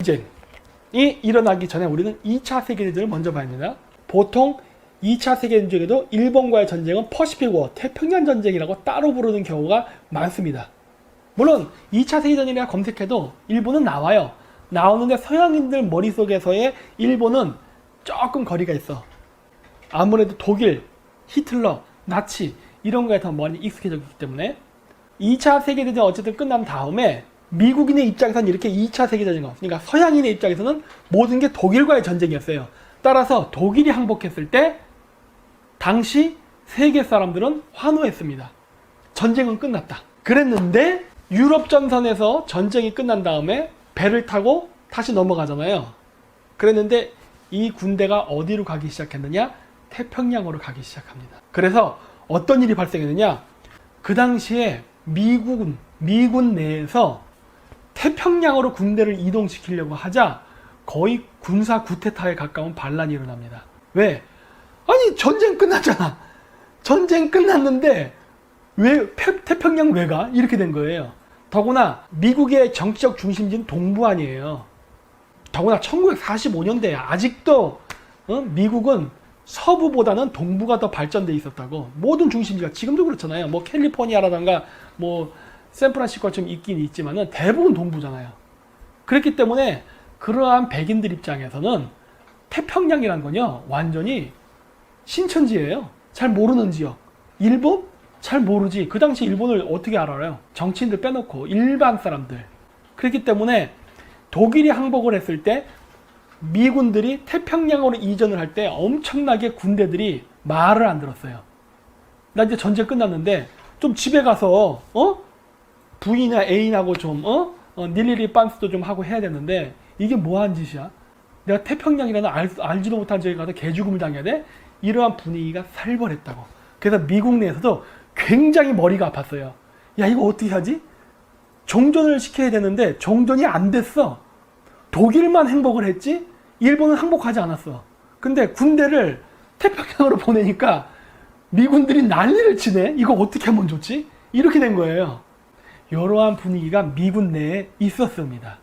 전쟁이 일어나기 전에 우리는 2차 세계대전을 먼저 봐야 합니다. 보통 2차 세계대전에도 일본과의 전쟁은 퍼시픽 워, 태평양 전쟁이라고 따로 부르는 경우가 많습니다. 물론 2차 세계대전이라 검색해도 일본은 나와요. 나오는데 서양인들 머릿속에서의 일본은 조금 거리가 있어. 아무래도 독일, 히틀러, 나치 이런 거에 더 많이 익숙해졌기 때문에 2차 세계대전 어쨌든 끝난 다음에 미국인의 입장에서는 이렇게 2차 세계대전, 그러니까 서양인의 입장에서는 모든 게 독일과의 전쟁이었어요. 따라서 독일이 항복했을 때 당시 세계 사람들은 환호했습니다. 전쟁은 끝났다. 그랬는데 유럽 전선에서 전쟁이 끝난 다음에 배를 타고 다시 넘어가잖아요. 그랬는데 이 군대가 어디로 가기 시작했느냐? 태평양으로 가기 시작합니다. 그래서 어떤 일이 발생했느냐? 그 당시에 미군 내에서 태평양으로 군대를 이동시키려고 하자 거의 군사 구테타에 가까운 반란이 일어납니다. 왜? 아니 전쟁 끝났잖아. 전쟁 끝났는데 왜 태평양 왜 가? 이렇게 된 거예요. 더구나 미국의 정치적 중심지는 동부 아니에요. 더구나 1945년대에 아직도 미국은 서부보다는 동부가 더 발전돼 있었다고. 모든 중심지가 지금도 그렇잖아요. 뭐 캘리포니아라던가 뭐 샌프란시스코처럼 있긴 있지만은 대부분 동부잖아요. 그렇기 때문에 그러한 백인들 입장에서는 태평양이란 건요 완전히 신천지예요. 잘 모르는 지역. 일본? 잘 모르지. 그 당시 일본을 어떻게 알아요? 정치인들 빼놓고 일반 사람들. 그렇기 때문에 독일이 항복을 했을 때 미군들이 태평양으로 이전을 할 때 엄청나게 군대들이 말을 안 들었어요. 나 이제 전쟁 끝났는데 좀 집에 가서 부인이나 애인하고 좀 닐리리 빤스도 좀 하고 해야 되는데 이게 뭐하는 짓이야? 내가 태평양이라는 알지도 못한 지역에 가서 개죽음을 당해야 돼? 이러한 분위기가 살벌했다고. 그래서 미국 내에서도 굉장히 머리가 아팠어요. 야 이거 어떻게 하지? 종전을 시켜야 되는데 종전이 안 됐어. 독일만 행복을 했지 일본은 항복하지 않았어. 근데 군대를 태평양으로 보내니까 미군들이 난리를 치네. 이거 어떻게 하면 좋지? 이렇게 된 거예요. 이러한 분위기가 미군 내에 있었습니다.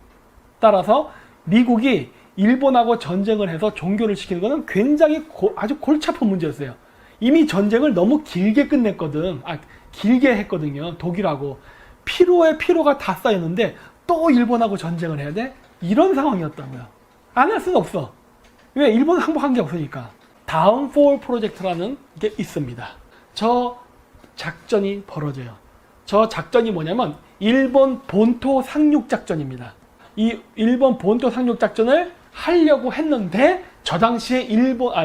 따라서 미국이 일본하고 전쟁을 해서 종교를 시키는 것은 굉장히 아주 골치 아픈 문제였어요. 이미 전쟁을 너무 길게 끝냈거든. 길게 했거든요. 독일하고. 피로가 다 쌓였는데 또 일본하고 전쟁을 해야 돼? 이런 상황이었다고요. 안 할 수는 없어. 왜? 일본은 항복한 게 없으니까. 다운폴 프로젝트라는 게 있습니다. 저 작전이 벌어져요. 저 작전이 뭐냐면 일본 본토 상륙 작전입니다. 이 일본 본토 상륙 작전을 하려고 했는데 저 당시에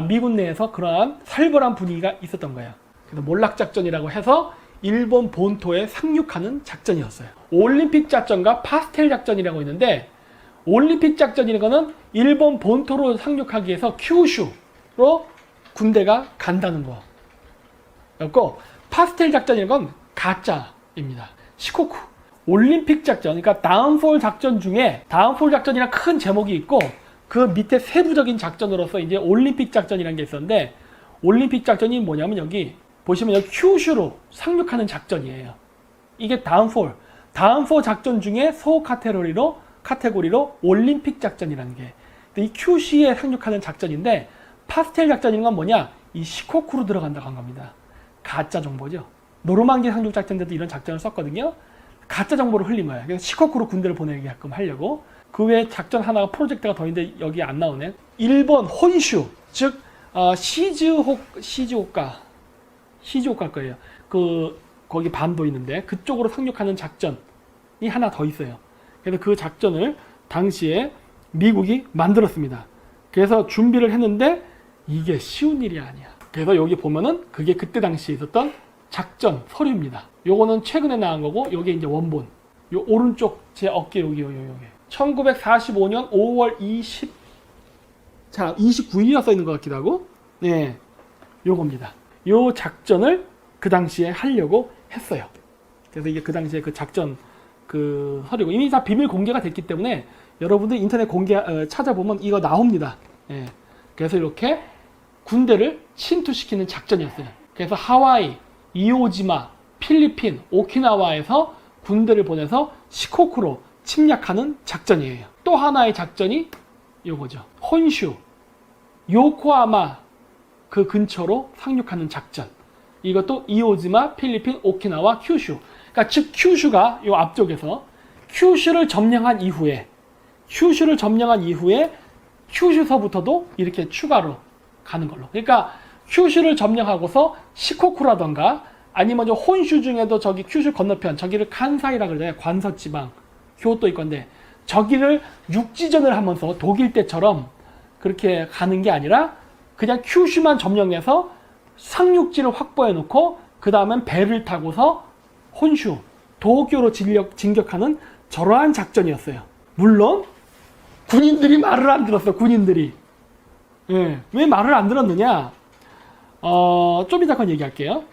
미군 내에서 그러한 살벌한 분위기가 있었던 거예요. 그래서 몰락 작전이라고 해서 일본 본토에 상륙하는 작전이었어요. 올림픽 작전과 파스텔 작전이라고 있는데 올림픽 작전이라는 거는 일본 본토로 상륙하기 위해서 큐슈로 군대가 간다는 거였고 파스텔 작전이라는 건 가짜입니다. 시코쿠. 올림픽 작전, 그러니까 다운폴 작전 중에 다운폴 작전이라는 큰 제목이 있고 그 밑에 세부적인 작전으로서 이제 올림픽 작전이라는 게 있었는데 올림픽 작전이 뭐냐면 여기 보시면 여기 큐슈로 상륙하는 작전이에요. 이게 다운폴 작전 중에 소 카테고리로 올림픽 작전이라는 게 이 큐슈에 상륙하는 작전인데 파스텔 작전인 건 뭐냐? 이 시코쿠로 들어간다고 한 겁니다. 가짜 정보죠. 노르망디 상륙 작전 때도 이런 작전을 썼거든요. 가짜 정보를 흘린 거예요. 그래서 시코쿠로 군대를 보내게끔 하려고. 그 외에 작전 하나가 프로젝트가 더 있는데 여기 안 나오네. 일본 혼슈, 즉 시즈오카일 거예요. 거기 반도 있는데 그쪽으로 상륙하는 작전이 하나 더 있어요. 그래서 그 작전을 당시에 미국이 만들었습니다. 그래서 준비를 했는데 이게 쉬운 일이 아니야. 그래서 여기 보면은 그게 그때 당시에 있었던 작전 서류입니다. 요거는 최근에 나온 거고 요게 이제 원본. 요 오른쪽 제 어깨 여기 1945년 5월 29일이라 써 있는 것 같기도 하고. 네. 요겁니다. 요 작전을 그 당시에 하려고 했어요. 그래서 이게 그 당시에 그 작전 그 서류고 이미 다 비밀 공개가 됐기 때문에 여러분들 인터넷 찾아보면 이거 나옵니다. 예. 그래서 이렇게 군대를 침투시키는 작전이었어요. 그래서 하와이, 이오지마, 필리핀, 오키나와에서 군대를 보내서 시코쿠로 침략하는 작전이에요. 또 또 하나의 작전이 요거죠. 혼슈, 요코하마 그 근처로 상륙하는 작전. 이것도 이오지마, 필리핀, 오키나와, 큐슈. 그러니까 즉 큐슈가 요 앞쪽에서 큐슈를 점령한 이후에 큐슈서부터도 이렇게 추가로 가는 걸로. 그러니까 큐슈를 점령하고서 시코쿠라던가 아니면 저 혼슈 중에도 저기 큐슈 건너편 저기를 칸사이라 그러잖아요. 관서지방 교토일 건데 저기를 육지전을 하면서 독일 때처럼 그렇게 가는 게 아니라 그냥 큐슈만 점령해서 상륙지를 확보해 놓고 그 다음엔 배를 타고서 혼슈, 도쿄로 진격하는 저러한 작전이었어요. 물론 군인들이 말을 안 들었어. 군인들이. 예, 왜 말을 안 들었느냐? 좀 이따 건 얘기할게요.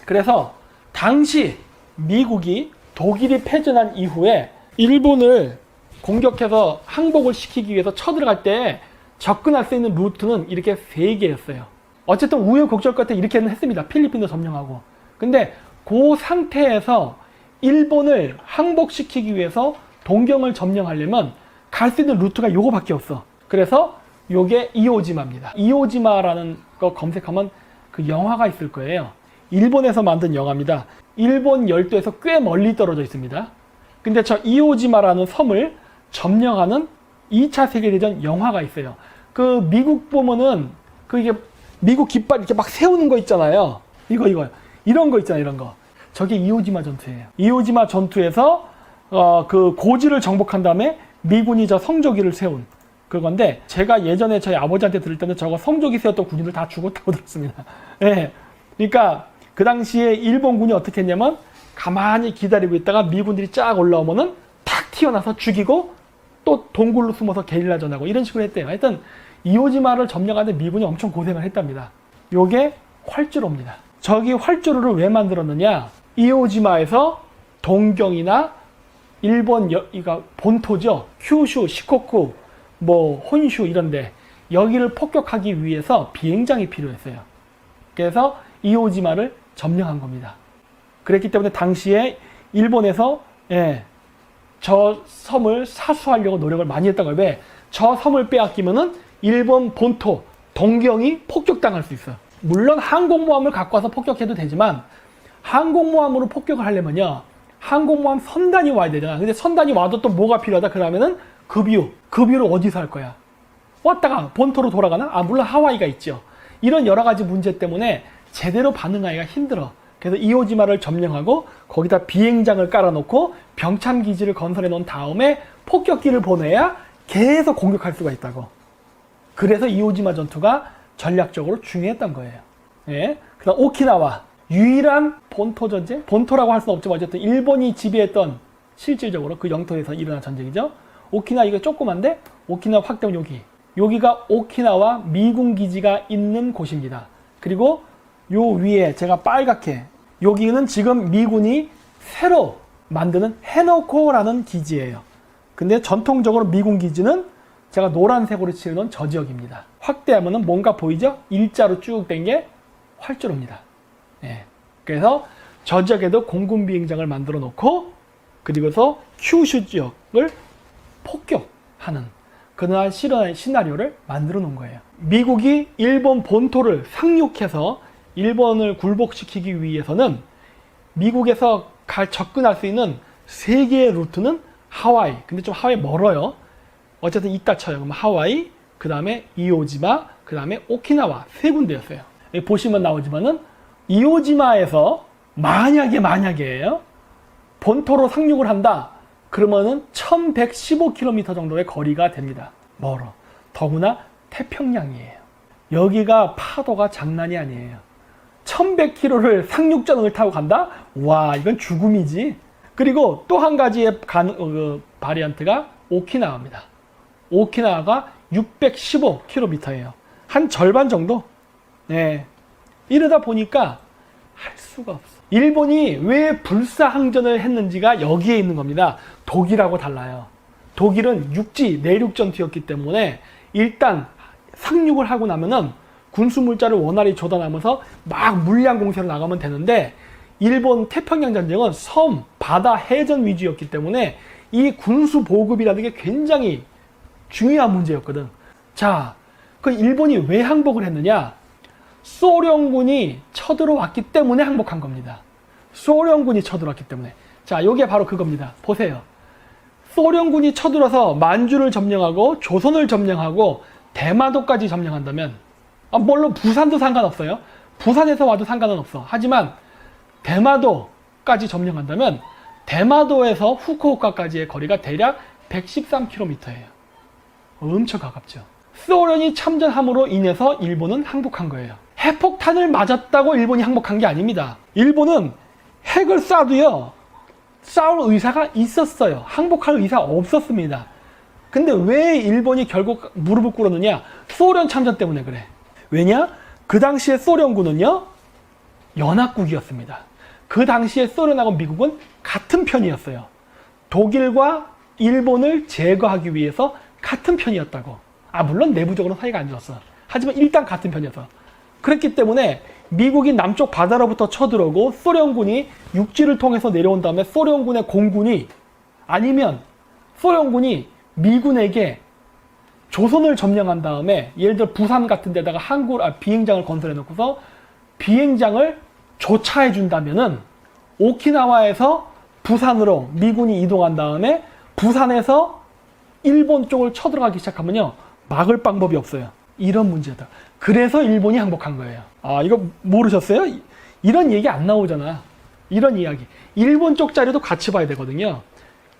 그래서 당시 미국이 독일이 패전한 이후에 일본을 공격해서 항복을 시키기 위해서 쳐들어갈 때 접근할 수 있는 루트는 이렇게 3개였어요. 어쨌든 우여곡절 끝에 이렇게는 했습니다. 필리핀도 점령하고. 근데 그 상태에서 일본을 항복시키기 위해서 동경을 점령하려면 갈 수 있는 루트가 요거밖에 없어. 그래서 요게 이오지마입니다. 이오지마라는 거 검색하면 그 영화가 있을 거예요. 일본에서 만든 영화입니다. 일본 열도에서 꽤 멀리 떨어져 있습니다. 근데 저 이오지마라는 섬을 점령하는 2차 세계대전 영화가 있어요. 그 미국 보면은 그 이게 미국 깃발 이렇게 막 세우는 거 있잖아요. 이거 이런 거 있잖아요. 이런 거. 저게 이오지마 전투예요. 이오지마 전투에서 그 고지를 정복한 다음에 미군이 저 성조기를 세운 그건데 제가 예전에 저희 아버지한테 들을 때는 저거 성조기 세웠던 군인들 다 죽었다고 들었습니다. 예. 그러니까 그 당시에 일본군이 어떻게 했냐면 가만히 기다리고 있다가 미군들이 쫙 올라오면은 탁 튀어나서 죽이고 또 동굴로 숨어서 게릴라전하고 이런 식으로 했대요. 하여튼 이오지마를 점령하는데 미군이 엄청 고생을 했답니다. 요게 활주로입니다. 저기 활주로를 왜 만들었느냐? 이오지마에서 동경이나 일본 이가 본토죠. 큐슈, 시코쿠, 뭐 혼슈 이런데 여기를 폭격하기 위해서 비행장이 필요했어요. 그래서 이오지마를 점령한 겁니다. 그랬기 때문에 당시에 일본에서 저 섬을 사수하려고 노력을 많이 했던 거예요. 왜? 저 섬을 빼앗기면은 일본 본토 동경이 폭격당할 수 있어요. 물론 항공모함을 갖고 와서 폭격해도 되지만 항공모함으로 폭격을 하려면요 항공모함 선단이 와야 되잖아. 근데 선단이 와도 또 뭐가 필요하다? 그러면은 급유를 어디서 할 거야? 왔다가 본토로 돌아가나? 물론 하와이가 있죠. 이런 여러 가지 문제 때문에 제대로 반응하기가 힘들어. 그래서 이오지마를 점령하고 거기다 비행장을 깔아놓고 병참기지를 건설해 놓은 다음에 폭격기를 보내야 계속 공격할 수가 있다고. 그래서 이오지마 전투가 전략적으로 중요했던 거예요. 예. 그다음 오키나와 유일한 본토 전쟁? 본토라고 할 수는 없지만 어쨌든 일본이 지배했던 실질적으로 그 영토에서 일어난 전쟁이죠. 오키나와 이거 조그만데 오키나와 확대면 여기가 오키나와 미군 기지가 있는 곳입니다. 그리고 요 위에 제가 빨갛게 여기는 지금 미군이 새로 만드는 해노코라는 기지예요. 근데 전통적으로 미군 기지는 제가 노란색으로 칠해놓은 저 지역입니다. 확대하면은 뭔가 보이죠? 일자로 쭉 된 게 활주로입니다. 예. 그래서 저 지역에도 공군 비행장을 만들어 놓고 그리고서 큐슈 지역을 폭격하는 그러한 시나리오를 만들어 놓은 거예요. 미국이 일본 본토를 상륙해서 일본을 굴복시키기 위해서는 미국에서 접근할 수 있는 3개의 루트는 하와이. 근데 좀 하와이 멀어요. 어쨌든 이따 쳐요. 그럼 하와이, 그 다음에 이오지마, 그 다음에 오키나와 3군데였어요. 여기 보시면 나오지만은 이오지마에서 만약에요. 본토로 상륙을 한다. 그러면은 1115km 정도의 거리가 됩니다. 멀어. 더구나 태평양이에요. 여기가 파도가 장난이 아니에요. 1100km를 상륙전을 타고 간다? 와, 이건 죽음이지. 그리고 또 한 가지의 바리안트가 오키나와입니다. 오키나와가 615km예요. 한 절반 정도? 네. 이러다 보니까 할 수가 없어. 일본이 왜 불사항전을 했는지가 여기에 있는 겁니다. 독일하고 달라요. 독일은 내륙 전투였기 때문에 일단 상륙을 하고 나면은 군수물자를 원활히 조달하면서 막 물량 공세로 나가면 되는데 일본 태평양 전쟁은 섬, 바다, 해전 위주였기 때문에 이 군수 보급이라는 게 굉장히 중요한 문제였거든. 자, 그 일본이 왜 항복을 했느냐? 소련군이 쳐들어왔기 때문에 항복한 겁니다. 소련군이 쳐들어왔기 때문에. 자, 이게 바로 그겁니다. 보세요. 소련군이 쳐들어서 만주를 점령하고 조선을 점령하고 대마도까지 점령한다면, 물론 부산도 상관없어요. 부산에서 와도 상관은 없어. 하지만 대마도까지 점령한다면 대마도에서 후쿠오카까지의 거리가 대략 113km예요. 엄청 가깝죠. 소련이 참전함으로 인해서 일본은 항복한 거예요. 핵폭탄을 맞았다고 일본이 항복한 게 아닙니다. 일본은 핵을 쏴도요, 싸울 의사가 있었어요. 항복할 의사 없었습니다. 근데 왜 일본이 결국 무릎을 꿇었느냐? 소련 참전 때문에 그래. 왜냐? 그 당시에 소련군은요, 연합국이었습니다. 그 당시에 소련하고 미국은 같은 편이었어요. 독일과 일본을 제거하기 위해서 같은 편이었다고. 물론 내부적으로 사이가 안 좋았어. 하지만 일단 같은 편이었어. 그랬기 때문에 미국이 남쪽 바다로부터 쳐들어오고 소련군이 육지를 통해서 내려온 다음에 소련군의 공군이, 아니면 소련군이 미군에게 조선을 점령한 다음에 예를 들어 부산 같은 데다가 비행장을 건설해 놓고서 비행장을 조차해 준다면은 오키나와에서 부산으로 미군이 이동한 다음에 부산에서 일본 쪽을 쳐들어가기 시작하면요, 막을 방법이 없어요. 이런 문제다. 그래서 일본이 항복한 거예요. 이거 모르셨어요? 이런 얘기 안 나오잖아. 이런 이야기. 일본 쪽 자료도 같이 봐야 되거든요.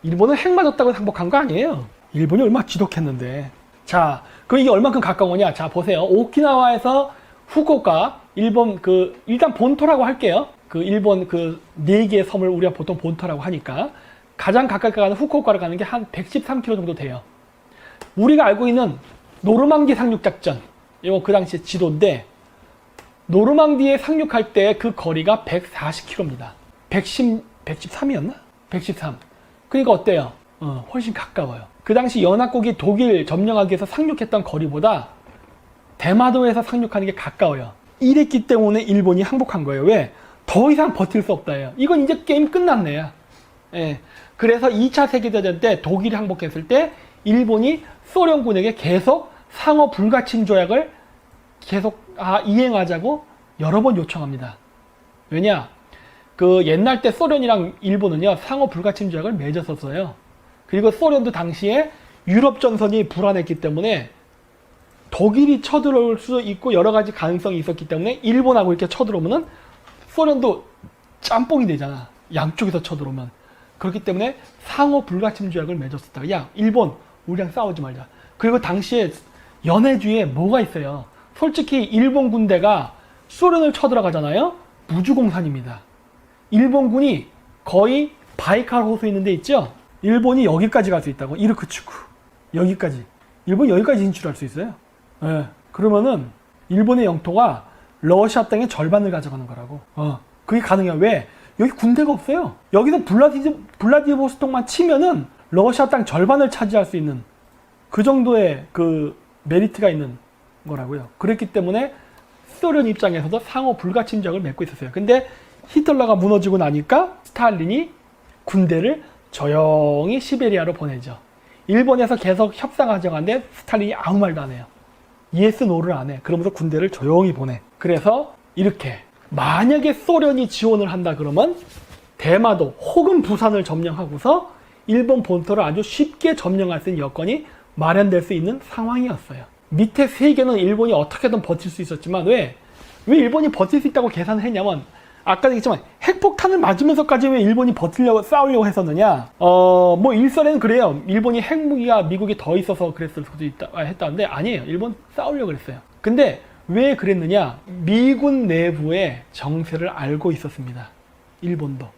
일본은 핵 맞았다고 항복한 거 아니에요. 일본이 얼마나 지독했는데. 자, 그럼 이게 얼만큼 가까운 거냐? 자, 보세요. 오키나와에서 후쿠오카, 일본 일단 본토라고 할게요. 일본 4개의 섬을 우리가 보통 본토라고 하니까 가장 가까이 가는 후쿠오카를 가는 게 한 113km 정도 돼요. 우리가 알고 있는 노르망디 상륙작전, 이거 그 당시에 지도인데, 노르망디에 상륙할 때 그 거리가 140km입니다. 113이었나? 113. 그러니까 어때요? 훨씬 가까워요. 그 당시 연합국이 독일 점령하기 위해서 상륙했던 거리보다 대마도에서 상륙하는 게 가까워요. 이랬기 때문에 일본이 항복한 거예요. 왜? 더 이상 버틸 수 없다예요. 이건 이제 게임 끝났네요. 예. 그래서 2차 세계대전 때 독일이 항복했을 때 일본이 소련군에게 계속 상호 불가침 조약을 계속 이행하자고 여러 번 요청합니다. 왜냐? 옛날 때 소련이랑 일본은요, 상호 불가침 조약을 맺었었어요. 그리고 소련도 당시에 유럽 전선이 불안했기 때문에 독일이 쳐들어올 수 있고 여러 가지 가능성이 있었기 때문에 일본하고 이렇게 쳐들어오면은 소련도 짬뽕이 되잖아. 양쪽에서 쳐들어오면. 그렇기 때문에 상호 불가침 조약을 맺었었다. 야, 일본, 우리랑 싸우지 말자. 그리고 당시에 연해주에 뭐가 있어요? 솔직히 일본 군대가 소련을 쳐들어가잖아요? 무주공산입니다. 일본군이 거의 바이칼 호수 있는 데 있죠? 일본이 여기까지 갈 수 있다고. 이르크츠크. 여기까지. 일본이 여기까지 진출할 수 있어요. 예. 그러면은 일본의 영토가 러시아 땅의 절반을 가져가는 거라고. 그게 가능해요. 왜? 여기 군대가 없어요. 여기서 블라디보스톡만 치면은 러시아 땅 절반을 차지할 수 있는 그 정도의 메리트가 있는 거라고요. 그랬기 때문에 소련 입장에서도 상호 불가침 조약을 맺고 있었어요. 근데 히틀러가 무너지고 나니까 스탈린이 군대를 조용히 시베리아로 보내죠. 일본에서 계속 협상하자는데 스탈린이 아무 말도 안 해요. 예스 노를 안 해. 그러면서 군대를 조용히 보내. 그래서 이렇게 만약에 소련이 지원을 한다 그러면 대마도 혹은 부산을 점령하고서 일본 본토를 아주 쉽게 점령할 수 있는 여건이 마련될 수 있는 상황이었어요. 밑에 3개는 일본이 어떻게든 버틸 수 있었지만 왜 일본이 버틸 수 있다고 계산을 했냐면, 아까도 얘기했지만 핵폭탄을 맞으면서까지 왜 일본이 싸우려고 했었느냐. 일설에는 그래요. 일본이 핵무기가 미국이 더 있어서 그랬을 수도 있다 했다는데 아니에요. 일본 싸우려고 그랬어요. 근데 왜 그랬느냐? 미군 내부의 정세를 알고 있었습니다. 일본도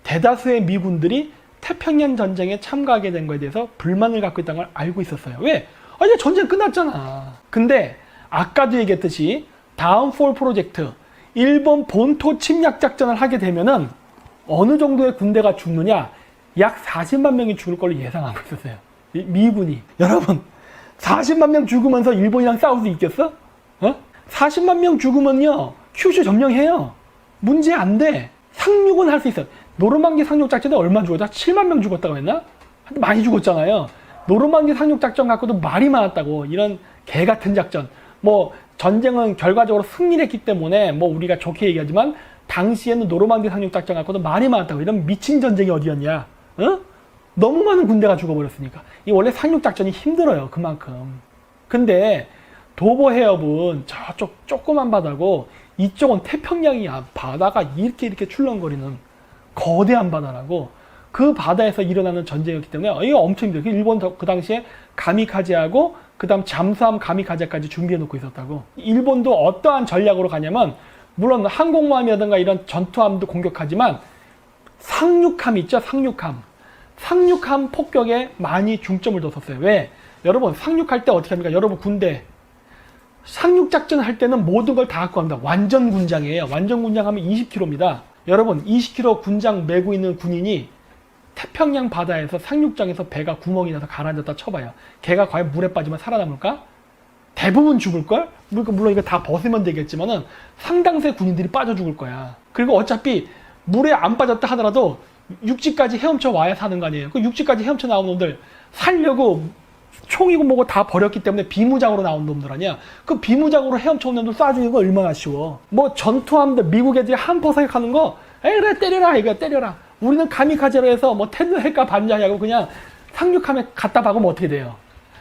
대다수의 미군들이 태평양 전쟁에 참가하게 된 거에 대해서 불만을 갖고 있다는 걸 알고 있었어요. 왜? 이제 전쟁 끝났잖아. 근데 아까도 얘기했듯이 다운폴 프로젝트, 일본 본토 침략 작전을 하게 되면은 어느 정도의 군대가 죽느냐? 약 40만 명이 죽을 걸로 예상하고 있었어요. 미군이. 여러분, 40만 명 죽으면서 일본이랑 싸울 수 있겠어? 40만 명 죽으면요, 큐슈 점령해요. 문제 안 돼. 상륙은 할 수 있어요. 노르망디 상륙작전에 얼마 죽었다? 7만 명 죽었다고 했나? 많이 죽었잖아요. 노르망디 상륙작전 갖고도 말이 많았다고. 이런 개같은 작전. 뭐 전쟁은 결과적으로 승리를 했기 때문에 뭐 우리가 좋게 얘기하지만 당시에는 노르망디 상륙작전 갖고도 말이 많았다고. 이런 미친 전쟁이 어디였냐? 어? 너무 많은 군대가 죽어버렸으니까. 이 원래 상륙작전이 힘들어요. 그만큼. 근데 도보 해협은 저쪽 조그만 바다고 이쪽은 태평양이야. 바다가 이렇게 출렁거리는 거대한 바다라고. 그 바다에서 일어나는 전쟁이었기 때문에 이거 엄청 힘들어요. 일본 그 당시에 가미카제하고 그 다음 잠수함 가미카제까지 준비해 놓고 있었다고. 일본도 어떠한 전략으로 가냐면 물론 항공모함이라든가 이런 전투함도 공격하지만 상륙함 있죠. 상륙함 폭격에 많이 중점을 뒀었어요. 왜? 여러분 상륙할 때 어떻게 합니까? 여러분 군대 상륙작전 할 때는 모든 걸 다 갖고 갑니다. 완전 군장이에요. 완전 군장 하면 20km입니다. 여러분 20km 군장 메고 있는 군인이 태평양 바다에서 상륙장에서 배가 구멍이 나서 가라앉았다 쳐봐요. 걔가 과연 물에 빠지면 살아남을까? 대부분 죽을걸? 물론 이거 다 벗으면 되겠지만은 상당수의 군인들이 빠져 죽을 거야. 그리고 어차피 물에 안 빠졌다 하더라도 육지까지 헤엄쳐 와야 사는 거 아니에요. 그 육지까지 헤엄쳐 나온 놈들 살려고 총이고 뭐고 다 버렸기 때문에 비무장으로 나온 놈들 아니야. 그 비무장으로 헤엄쳐 온 놈들 쏴주는 거 얼마나 쉬워. 뭐 전투함들 미국 애들이 한포 사격하는 거 에이 그래 때려라 이거 때려라. 우리는 가미카제로 해서 뭐 텐드 할까 반자냐고 그냥 상륙함에 갖다 박으면 어떻게 돼요?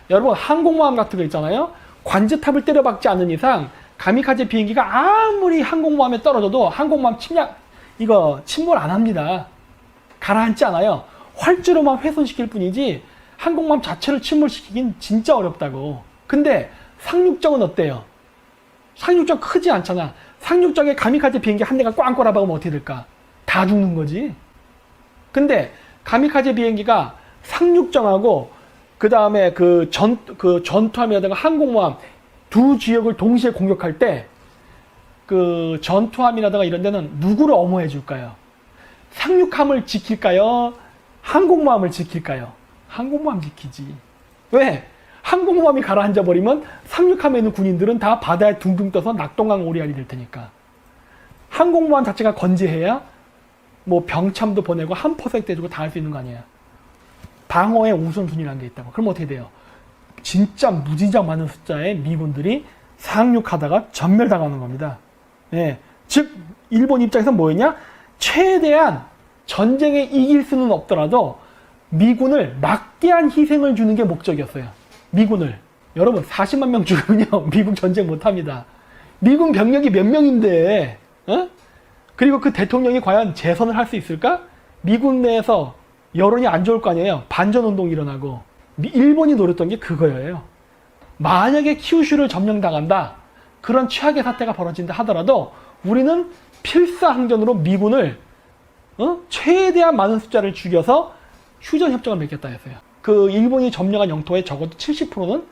여러분 항공모함 같은 거 있잖아요. 관제탑을 때려박지 않는 이상 가미카제 비행기가 아무리 항공모함에 떨어져도 항공모함 침몰 안 합니다. 가라앉지 않아요. 활주로만 훼손시킬 뿐이지 항공모함 자체를 침몰시키긴 진짜 어렵다고. 근데 상륙정은 어때요? 상륙정 크지 않잖아. 상륙정에 가미카제 비행기 한 대가 꽝 꼬라박으면 어떻게 될까? 다 죽는 거지. 근데 가미카제 비행기가 상륙정하고 그 다음에 그 전투함이라든가 항공모함 두 지역을 동시에 공격할 때 그 전투함이라든가 이런 데는 누구를 엄호해 줄까요? 상륙함을 지킬까요? 항공모함을 지킬까요? 항공모함 지키지. 왜? 항공모함이 가라앉아 버리면 상륙함에 있는 군인들은 다 바다에 둥둥 떠서 낙동강 오리알이 될 테니까. 항공모함 자체가 건재해야 뭐 병참도 보내고 한 퍼센트 해주고 다 할 수 있는 거 아니야. 방어의 우선순위라는 게 있다고. 그럼 어떻게 돼요? 진짜 무지장 많은 숫자의 미군들이 상륙하다가 전멸당하는 겁니다. 예. 즉 일본 입장에서 뭐였냐? 최대한 전쟁에 이길 수는 없더라도 미군을 막대한 희생을 주는 게 목적이었어요. 미군을. 여러분 40만 명 죽으면요 미국 전쟁 못합니다. 미군 병력이 몇 명인데 어? 그리고 그 대통령이 과연 재선을 할 수 있을까? 미군 내에서 여론이 안 좋을 거 아니에요. 반전운동이 일어나고. 일본이 노렸던 게 그거예요. 만약에 kyushu를 점령당한다. 그런 최악의 사태가 벌어진다 하더라도 우리는 필사항전으로 미군을 최대한 많은 숫자를 죽여서 휴전협정을 맺겠다 했어요. 그 일본이 점령한 영토의 적어도 70%는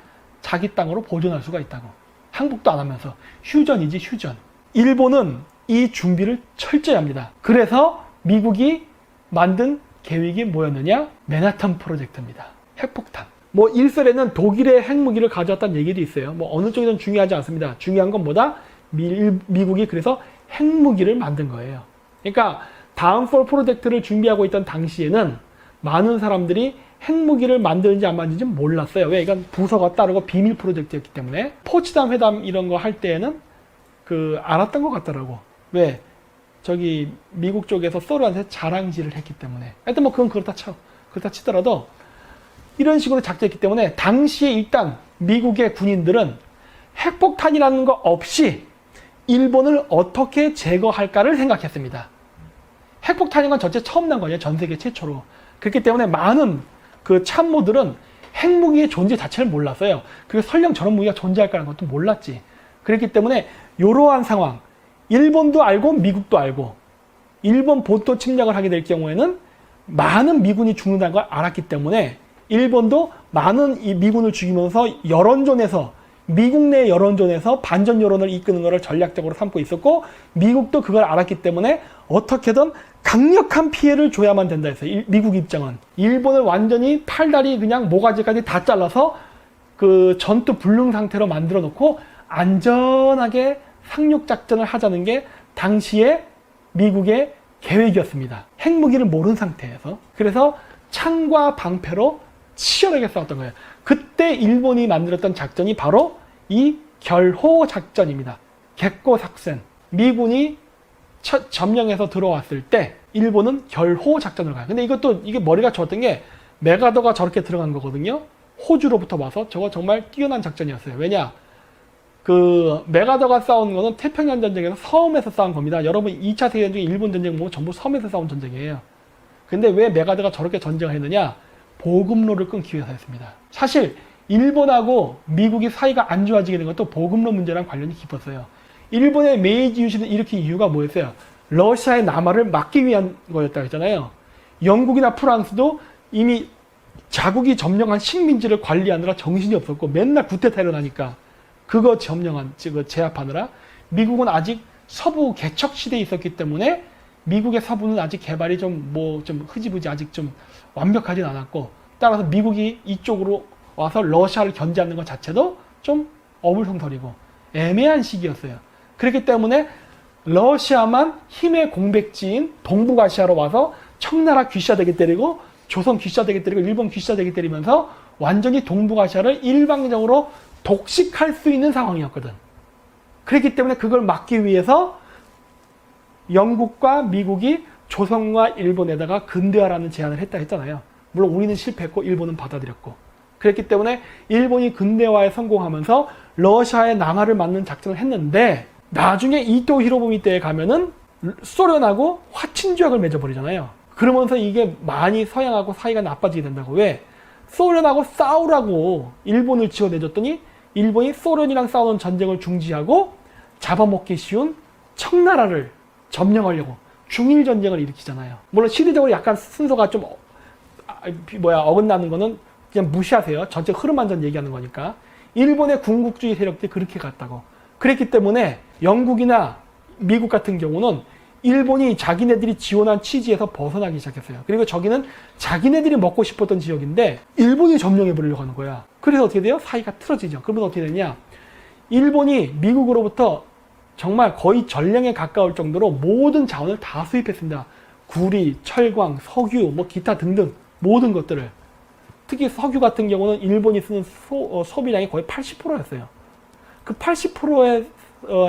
자기 땅으로 보존할 수가 있다고. 항복도 안 하면서. 휴전이지 휴전. 일본은 이 준비를 철저히 합니다. 그래서 미국이 만든 계획이 뭐였느냐? 맨하탄 프로젝트입니다. 핵폭탄. 뭐 일설에는 독일의 핵무기를 가져왔다는 얘기도 있어요. 뭐 어느 쪽이든 중요하지 않습니다. 중요한 건 뭐다? 미국이 그래서 핵무기를 만든 거예요. 그러니까 다운폴 프로젝트를 준비하고 있던 당시에는 많은 사람들이 핵무기를 만드는지 안 만드는지 몰랐어요. 왜? 이건 부서가 따르고 비밀 프로젝트였기 때문에. 포츠담 회담 이런 거 할 때에는 알았던 것 같더라고. 왜? 저기 미국 쪽에서 소련한테 자랑질을 했기 때문에. 하여튼 뭐 그건 그렇다 치더라도 이런 식으로 작전했기 때문에 당시에 일단 미국의 군인들은 핵폭탄이라는 거 없이 일본을 어떻게 제거할까를 생각했습니다. 핵폭탄인 건 전체 처음 난 거예요. 전 세계 최초로. 그렇기 때문에 많은 그 참모들은 핵무기의 존재 자체를 몰랐어요. 그리고 설령 저런 무기가 존재할 거라는 것도 몰랐지. 그렇기 때문에 이러한 상황, 일본도 알고 미국도 알고 일본 본토 침략을 하게 될 경우에는 많은 미군이 죽는다는 걸 알았기 때문에 일본도 많은 이 미군을 죽이면서 여론전에서 미국 내 여론전에서 반전 여론을 이끄는 것을 전략적으로 삼고 있었고 미국도 그걸 알았기 때문에 어떻게든 강력한 피해를 줘야만 된다 했어요. 미국 입장은. 일본을 완전히 팔다리 그냥 모가지까지 다 잘라서 그 전투 불능 상태로 만들어 놓고 안전하게 상륙작전을 하자는 게 당시에 미국의 계획이었습니다. 핵무기를 모르는 상태에서. 그래서 창과 방패로 치열하게 싸웠던 거예요. 그때 일본이 만들었던 작전이 바로 이 결호 작전입니다. 객고 작전. 미군이 점령해서 들어왔을 때 일본은 결호 작전을 가요. 근데 이게 머리가 좋았던 게 메가더가 저렇게 들어간 거거든요. 호주로부터 와서 저거 정말 뛰어난 작전이었어요. 왜냐? 그 메가더가 싸운 거는 태평양 전쟁에서 섬에서 싸운 겁니다. 여러분 2차 세계대전중 일본 전쟁 보면 전부 섬에서 싸운 전쟁이에요. 근데 왜 메가더가 저렇게 전쟁을 했느냐? 보급로를 끊기 위해서 했습니다. 사실 일본하고 미국이 사이가 안 좋아지게 된 것도 보급로 문제랑 관련이 깊었어요. 일본의 메이지 유신을 일으킨 이유가 뭐였어요? 러시아의 남하를 막기 위한 거였다고 했잖아요. 영국이나 프랑스도 이미 자국이 점령한 식민지를 관리하느라 정신이 없었고 맨날 구태타 일어나니까 그거 제압하느라 미국은 아직 서부 개척 시대에 있었기 때문에 미국의 서부는 아직 개발이 좀 흐지부지 아직 좀 완벽하진 않았고, 따라서 미국이 이쪽으로 와서 러시아를 견제하는 것 자체도 좀 어불성설이고 애매한 시기였어요. 그렇기 때문에 러시아만 힘의 공백지인 동북아시아로 와서 청나라 귀샤대게 때리고 조선 귀샤대게 때리고 일본 귀샤대게 때리면서 완전히 동북아시아를 일방적으로 독식할 수 있는 상황이었거든. 그렇기 때문에 그걸 막기 위해서 영국과 미국이 조선과 일본에다가 근대화라는 제안을 했다 했잖아요. 물론 우리는 실패했고 일본은 받아들였고. 그랬기 때문에 일본이 근대화에 성공하면서 러시아의 남하를 막는 작전을 했는데, 나중에 이토 히로부미 때에 가면은 소련하고 화친조약을 맺어버리잖아요. 그러면서 이게 많이 서양하고 사이가 나빠지게 된다고. 왜? 소련하고 싸우라고 일본을 지어내줬더니 일본이 소련이랑 싸우는 전쟁을 중지하고 잡아먹기 쉬운 청나라를 점령하려고 중일 전쟁을 일으키잖아요. 물론 시대적으로 약간 순서가 좀 어긋나는 거는 그냥 무시하세요. 전체 흐름 완전 얘기하는 거니까. 일본의 군국주의 세력들이 그렇게 갔다고. 그랬기 때문에 영국이나 미국 같은 경우는 일본이 자기네들이 지원한 취지에서 벗어나기 시작했어요. 그리고 저기는 자기네들이 먹고 싶었던 지역인데 일본이 점령해버리려고 하는 거야. 그래서 어떻게 돼요? 사이가 틀어지죠. 그러면 어떻게 되냐? 일본이 미국으로부터 정말 거의 전량에 가까울 정도로 모든 자원을 다 수입했습니다. 구리, 철광, 석유, 기타 등등 모든 것들을. 특히 석유 같은 경우는 일본이 쓰는 소비량이 거의 80%였어요. 그 80%에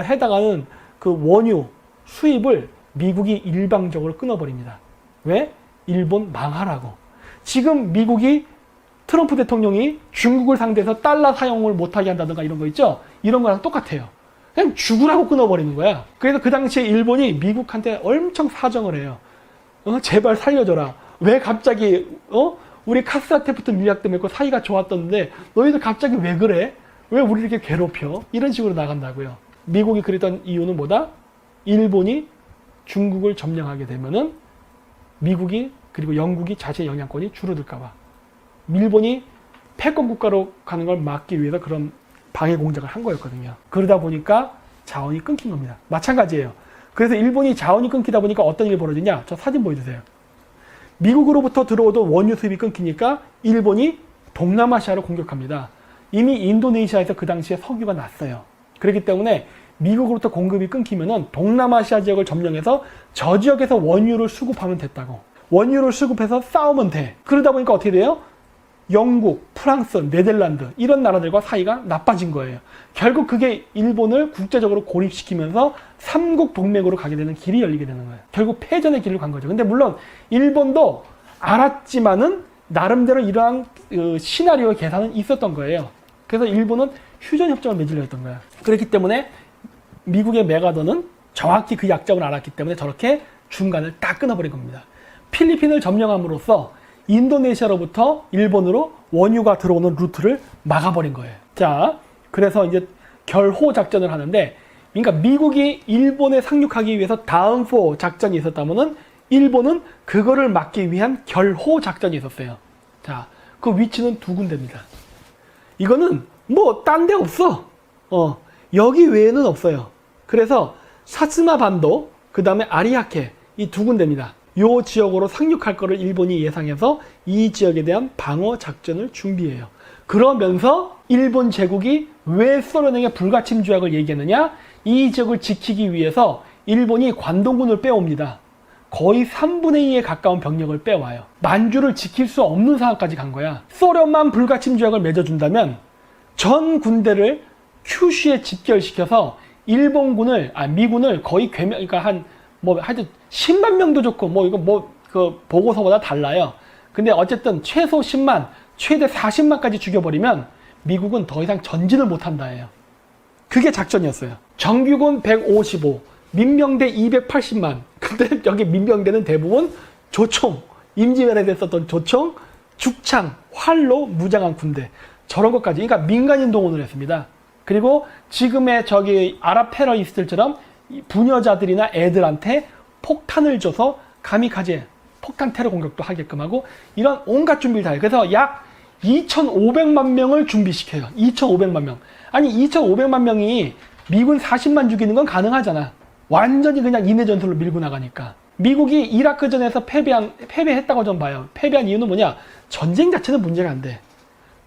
해당하는 그 원유 수입을 미국이 일방적으로 끊어버립니다. 왜? 일본 망하라고. 지금 미국이 트럼프 대통령이 중국을 상대해서 달러 사용을 못하게 한다든가 이런 거 있죠? 이런 거랑 똑같아요. 그냥 죽으라고 끊어버리는 거야. 그래서 그 당시에 일본이 미국한테 엄청 사정을 해요. 제발 살려줘라. 왜 갑자기 우리 카스아테프트 밀약도 맺고 사이가 좋았던데 너희들 갑자기 왜 그래? 왜 우리 이렇게 괴롭혀? 이런 식으로 나간다고요. 미국이 그랬던 이유는 뭐다? 일본이 중국을 점령하게 되면은 미국이 그리고 영국이 자체 영향권이 줄어들까봐. 일본이 패권 국가로 가는 걸 막기 위해서 그런 방해 공작을 한 거였거든요. 그러다 보니까 자원이 끊긴 겁니다. 마찬가지예요. 그래서 일본이 자원이 끊기다 보니까 어떤 일이 벌어지냐? 저 사진 보여주세요. 미국으로부터 들어오던 원유 수입이 끊기니까 일본이 동남아시아를 공격합니다. 이미 인도네시아에서 그 당시에 석유가 났어요. 그렇기 때문에 미국으로부터 공급이 끊기면은 동남아시아 지역을 점령해서 저 지역에서 원유를 수급하면 됐다고. 원유를 수급해서 싸우면 돼. 그러다 보니까 어떻게 돼요? 영국, 프랑스, 네덜란드 이런 나라들과 사이가 나빠진 거예요. 결국 그게 일본을 국제적으로 고립시키면서 삼국 동맹으로 가게 되는 길이 열리게 되는 거예요. 결국 패전의 길을 간 거죠. 근데 물론 일본도 알았지만은 나름대로 이러한 시나리오 계산은 있었던 거예요. 그래서 일본은 휴전협정을 맺으려 했던 거예요. 그렇기 때문에 미국의 메가더는 정확히 그 약점을 알았기 때문에 저렇게 중간을 딱 끊어버린 겁니다. 필리핀을 점령함으로써 인도네시아로부터 일본으로 원유가 들어오는 루트를 막아버린 거예요. 자, 그래서 이제 결호 작전을 하는데, 그러니까 미국이 일본에 상륙하기 위해서 다운포 작전이 있었다면은 일본은 그거를 막기 위한 결호 작전이 있었어요. 자, 그 위치는 두 군데입니다. 이거는 딴 데 없어. 여기 외에는 없어요. 그래서 사츠마 반도, 그 다음에 아리아케, 이 두 군데입니다. 이 지역으로 상륙할 거를 일본이 예상해서 이 지역에 대한 방어 작전을 준비해요. 그러면서 일본 제국이 왜 소련에게 불가침 조약을 얘기했느냐? 이 지역을 지키기 위해서 일본이 관동군을 빼옵니다. 거의 3분의 2에 가까운 병력을 빼와요. 만주를 지킬 수 없는 상황까지 간 거야. 소련만 불가침 조약을 맺어준다면 전 군대를 큐슈에 집결시켜서 미군을 거의 그러니까 하여튼 10만 명도 좋고 그 보고서보다 달라요. 근데 어쨌든 최소 10만, 최대 40만까지 죽여버리면 미국은 더 이상 전진을 못한다예요. 그게 작전이었어요. 정규군 155, 민병대 280만. 근데 여기 민병대는 대부분 조총, 임진왜란에 썼던 조총, 죽창, 활로 무장한 군대. 저런 것까지. 그러니까 민간인 동원을 했습니다. 그리고 지금의 아랍 테러리스트들처럼 부녀자들이나 애들한테 폭탄을 줘서 가미카제, 폭탄 테러 공격도 하게끔 하고 이런 온갖 준비를 다 해요. 그래서 약 2,500만 명을 준비시켜요. 2,500만 명. 아니 2,500만 명이 미군 40만 죽이는 건 가능하잖아. 완전히 그냥 인내 전술로 밀고 나가니까. 미국이 이라크전에서 패배했다고 좀 봐요. 패배한 이유는 뭐냐? 전쟁 자체는 문제가 안 돼.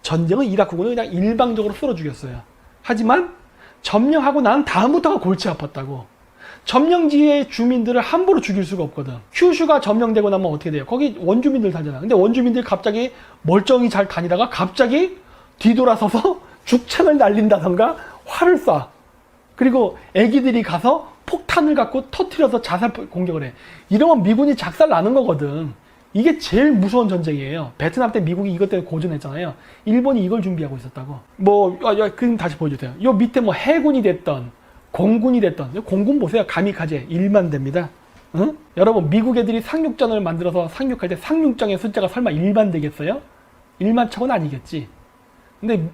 전쟁은 이라크군을 그냥 일방적으로 쓸어 죽였어요. 하지만 점령하고 난 다음부터가 골치 아팠다고. 점령지의 주민들을 함부로 죽일 수가 없거든. 큐슈가 점령되고 나면 어떻게 돼요? 거기 원주민들 살잖아. 근데 원주민들이 갑자기 멀쩡히 잘 다니다가 갑자기 뒤돌아서서 죽창을 날린다던가 활을 쏴. 그리고 애기들이 가서 폭탄을 갖고 터트려서 자살 공격을 해. 이러면 미군이 작살 나는 거거든. 이게 제일 무서운 전쟁이에요. 베트남 때 미국이 이것 때문에 고전했잖아요. 일본이 이걸 준비하고 있었다고. 그럼 다시 보여주세요. 요 밑에 해군이 됐던, 공군이 됐던, 공군 보세요. 가미카제 1만 대입니다. 응? 여러분, 미국 애들이 상륙전을 만들어서 상륙할 때 상륙정의 숫자가 설마 1만 되겠어요? 1만 척은 아니겠지. 근데